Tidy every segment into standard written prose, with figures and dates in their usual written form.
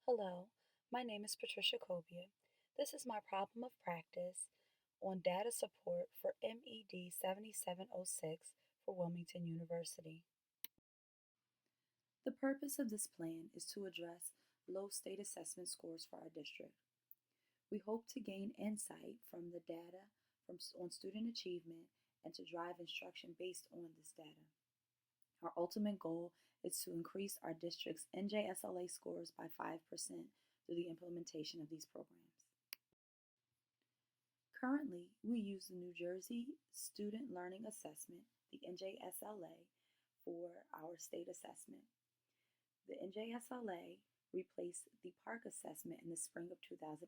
Hello, my name is Patricia Cobia. This is my problem of practice on data support for MED 7706 for Wilmington University. The purpose of this plan is to address low state assessment scores for our district. We hope to gain insight from the data on student achievement and to drive instruction based on this data. Our ultimate goal is to increase our district's NJSLA scores by 5% through the implementation of these programs. Currently, we use the New Jersey Student Learning Assessment, the NJSLA, for our state assessment. The NJSLA replaced the Park Assessment in the spring of 2018.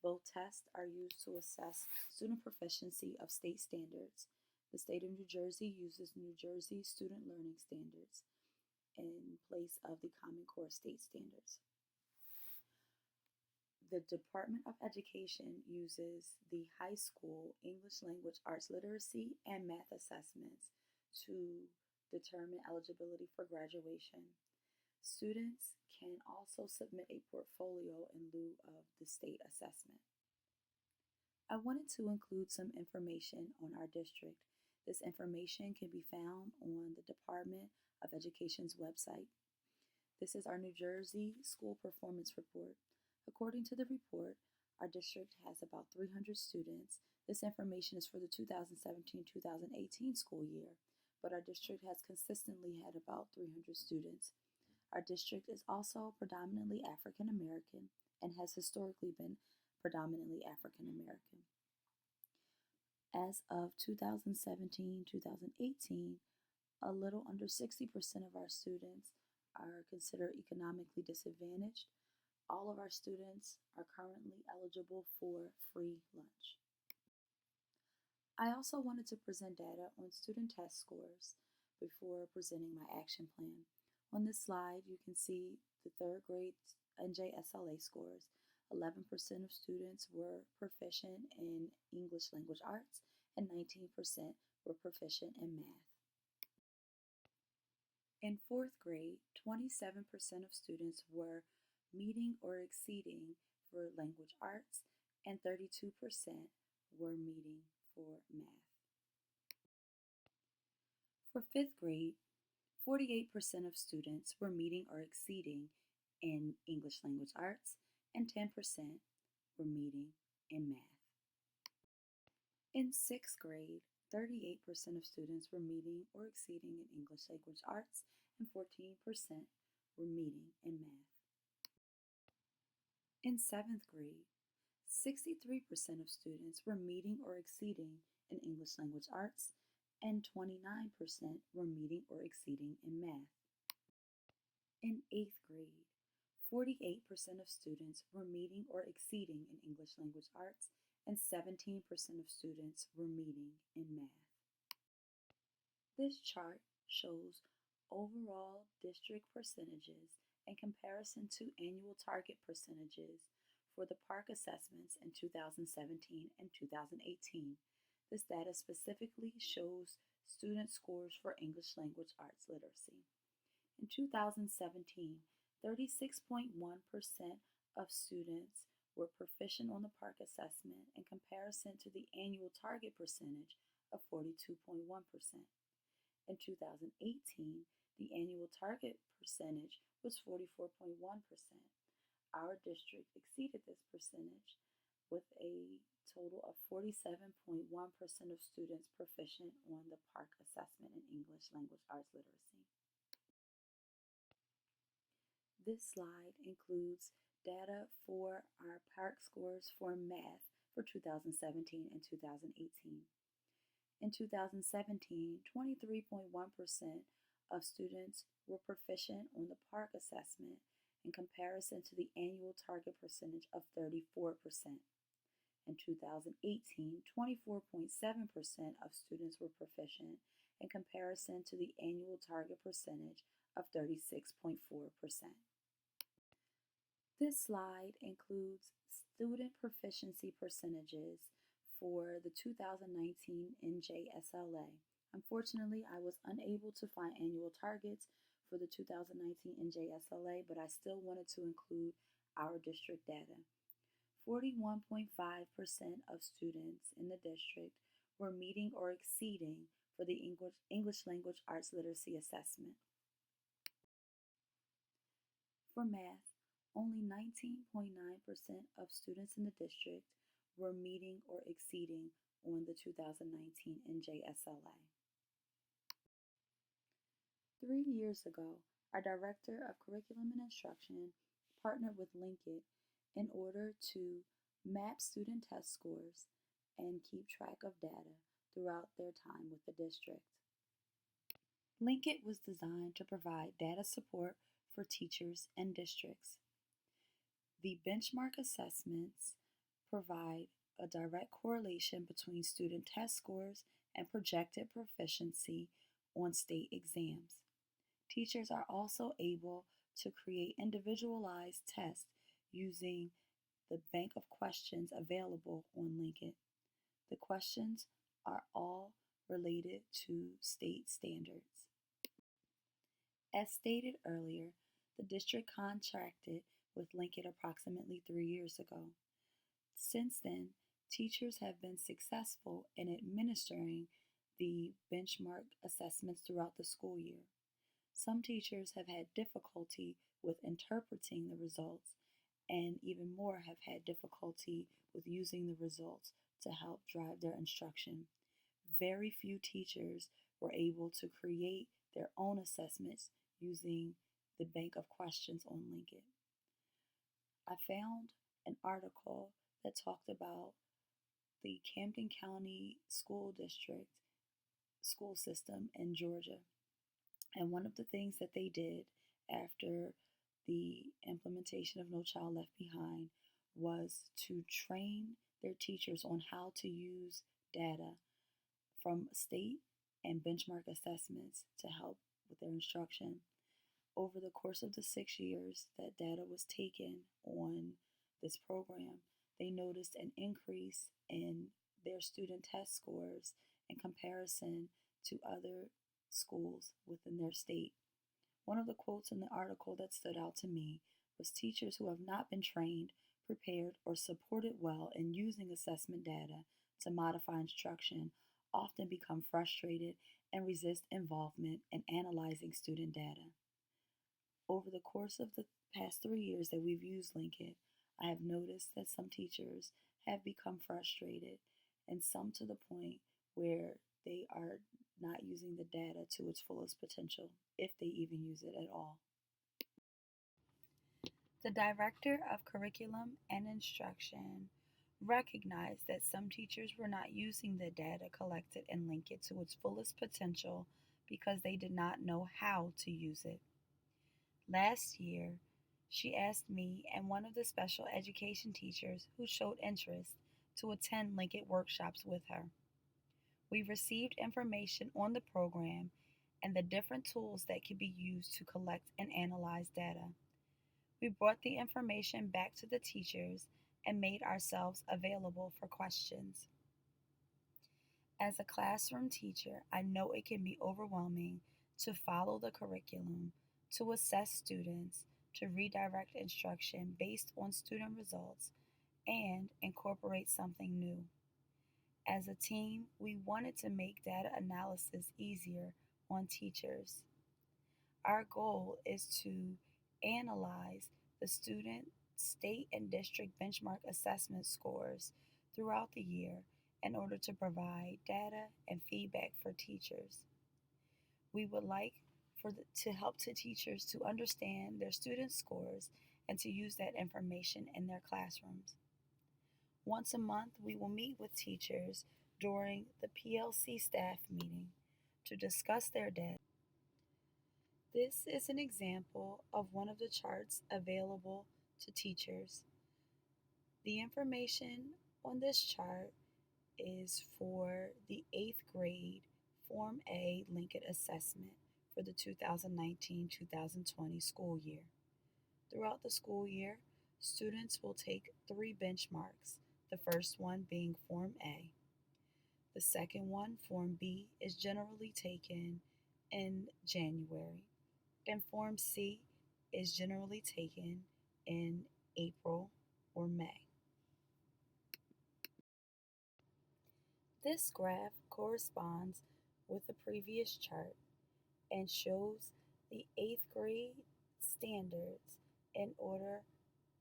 Both tests are used to assess student proficiency of state standards. The state of New Jersey uses New Jersey Student Learning Standards in place of the Common Core state standards. The Department of Education uses the high school English language arts literacy and math assessments to determine eligibility for graduation. Students can also submit a portfolio in lieu of the state assessment. I wanted to include some information on our district. This information can be found on the Department of Education's website. This is our New Jersey School Performance Report. According to the report, our district has about 300 students. This information is for the 2017-2018 school year, but our district has consistently had about 300 students. Our district is also predominantly African American and has historically been predominantly African American. As of 2017-2018, a little under 60% of our students are considered economically disadvantaged. All of our students are currently eligible for free lunch. I also wanted to present data on student test scores before presenting my action plan. On this slide, you can see the third grade NJSLA scores. 11% of students were proficient in English language arts and 19% were proficient in math. In fourth grade, 27% of students were meeting or exceeding for language arts and 32% were meeting for math. For fifth grade, 48% of students were meeting or exceeding in English language arts and 10% were meeting in math. In sixth grade, 38% of students were meeting or exceeding in English language arts and 14% were meeting in math. In seventh grade, 63% of students were meeting or exceeding in English language arts and 29% were meeting or exceeding in math. In eighth grade, 48% of students were meeting or exceeding in English language arts and 17% of students were meeting in math. This chart shows overall district percentages in comparison to annual target percentages for the Park assessments in 2017 and 2018. This data specifically shows student scores for English language arts literacy. In 2017, 36.1% of students were proficient on the Park assessment in comparison to the annual target percentage of 42.1%. In 2018, the annual target percentage was 44.1%. Our district exceeded this percentage with a total of 47.1% of students proficient on the Park assessment in English language arts literacy. This slide includes data for our Park scores for math for 2017 and 2018. In 2017, 23.1% of students were proficient on the Park assessment in comparison to the annual target percentage of 34%. In 2018, 24.7% of students were proficient in comparison to the annual target percentage of 36.4%. This slide includes student proficiency percentages for the 2019 NJSLA. Unfortunately, I was unable to find annual targets for the 2019 NJSLA, but I still wanted to include our district data. 41.5% of students in the district were meeting or exceeding for the English Language Arts Literacy Assessment. For math, only 19.9% of students in the district were meeting or exceeding on the 2019 NJSLA. 3 years ago, our Director of Curriculum and Instruction partnered with Linkit in order to map student test scores and keep track of data throughout their time with the district. Linkit was designed to provide data support for teachers and districts. The benchmark assessments provide a direct correlation between student test scores and projected proficiency on state exams. Teachers are also able to create individualized tests using the bank of questions available on Linkit. The questions are all related to state standards. As stated earlier, the district contracted with Linkit approximately 3 years ago. Since then, teachers have been successful in administering the benchmark assessments throughout the school year. Some teachers have had difficulty with interpreting the results, and even more have had difficulty with using the results to help drive their instruction. Very few teachers were able to create their own assessments using the bank of questions on Linkit. I found an article that talked about the Camden County School District school system in Georgia. And one of the things that they did after the implementation of No Child Left Behind was to train their teachers on how to use data from state and benchmark assessments to help with their instruction. Over the course of the 6 years that data was taken on this program, they noticed an increase in their student test scores in comparison to other schools within their state. One of the quotes in the article that stood out to me was, "Teachers who have not been trained, prepared, or supported well in using assessment data to modify instruction often become frustrated and resist involvement in analyzing student data." Over the course of the past 3 years that we've used Linkit, I have noticed that some teachers have become frustrated, and some to the point where they are not using the data to its fullest potential, if they even use it at all. The Director of Curriculum and Instruction recognized that some teachers were not using the data collected in Linkit to its fullest potential because they did not know how to use it. Last year, she asked me and one of the special education teachers who showed interest to attend Linkit workshops with her. We received information on the program and the different tools that could be used to collect and analyze data. We brought the information back to the teachers and made ourselves available for questions. As a classroom teacher, I know it can be overwhelming to follow the curriculum, to assess students, to redirect instruction based on student results, and incorporate something new. As a team, we wanted to make data analysis easier on teachers. Our goal is to analyze the student, state, and district benchmark assessment scores throughout the year in order to provide data and feedback for teachers. We would like to help the teachers to understand their students' scores and to use that information in their classrooms. Once a month, we will meet with teachers during the PLC staff meeting to discuss their data. This is an example of one of the charts available to teachers. The information on this chart is for the 8th grade Form A Linkit assessment for the 2019-2020 school year. Throughout the school year, students will take 3 benchmarks, the first one being Form A. The second one, Form B, is generally taken in January. And Form C is generally taken in April or May. This graph corresponds with the previous chart and shows the 8th grade standards in order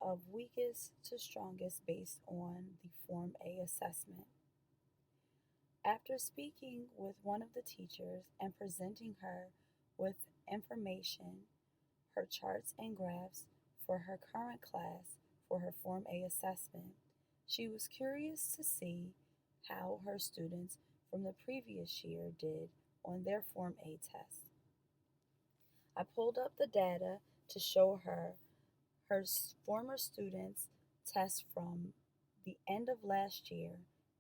of weakest to strongest based on the Form A assessment. After speaking with one of the teachers and presenting her with information, her charts and graphs for her current class for her Form A assessment, she was curious to see how her students from the previous year did on their Form A test. I pulled up the data to show her former students' tests from the end of last year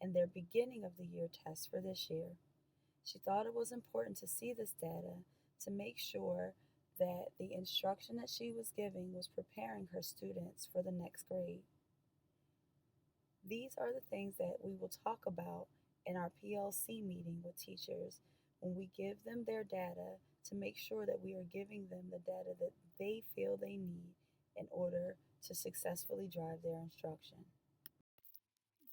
and their beginning of the year tests for this year. She thought it was important to see this data to make sure that the instruction that she was giving was preparing her students for the next grade. These are the things that we will talk about in our PLC meeting with teachers when we give them their data to make sure that we are giving them the data that they feel they need in order to successfully drive their instruction.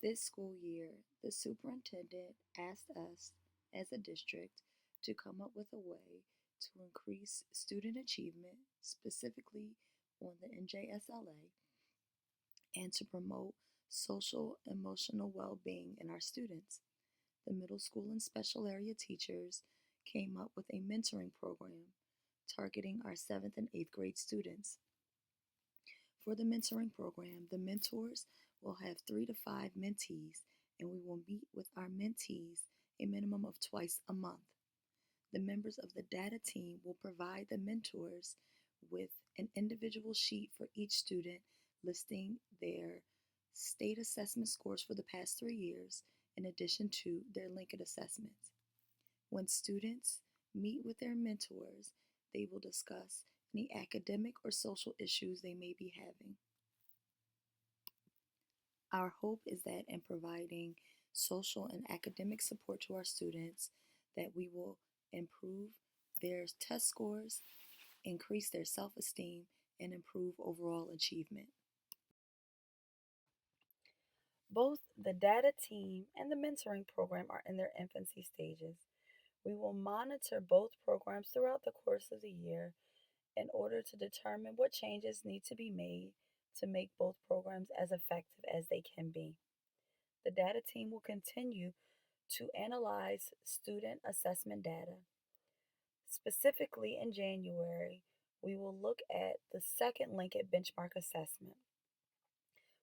This school year, the superintendent asked us as a district to come up with a way to increase student achievement, specifically on the NJSLA, and to promote social emotional well-being in our students. The middle school and special area teachers came up with a mentoring program targeting our 7th and 8th grade students. For the mentoring program, the mentors will have 3 to 5 mentees, and we will meet with our mentees a minimum of twice a month. The members of the data team will provide the mentors with an individual sheet for each student listing their state assessment scores for the past 3 years, in addition to their Lincoln assessments. When students meet with their mentors, they will discuss any academic or social issues they may be having. Our hope is that in providing social and academic support to our students, that we will improve their test scores, increase their self-esteem, and improve overall achievement. Both the data team and the mentoring program are in their infancy stages. We will monitor both programs throughout the course of the year in order to determine what changes need to be made to make both programs as effective as they can be. The data team will continue to analyze student assessment data. Specifically in January, we will look at the second Lincoln benchmark assessment.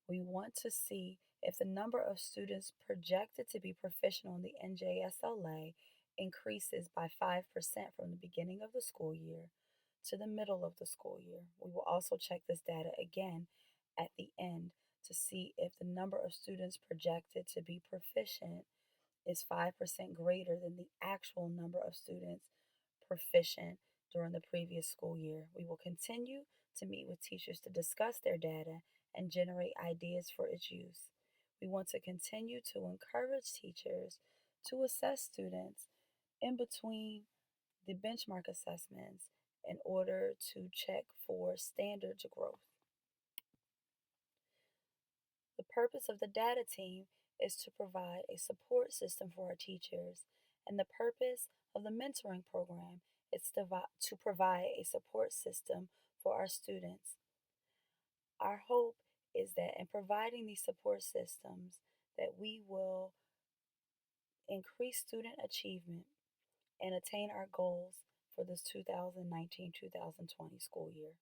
We want to see if the number of students projected to be proficient on the NJSLA increases by 5% from the beginning of the school year to the middle of the school year. We will also check this data again at the end to see if the number of students projected to be proficient is 5% greater than the actual number of students proficient during the previous school year. We will continue to meet with teachers to discuss their data and generate ideas for its use. We want to continue to encourage teachers to assess students in between the benchmark assessments in order to check for standards growth. The purpose of the data team is to provide a support system for our teachers, and the purpose of the mentoring program is to provide a support system for our students. Our hope is that in providing these support systems that we will increase student achievement and attain our goals for this 2019-2020 school year.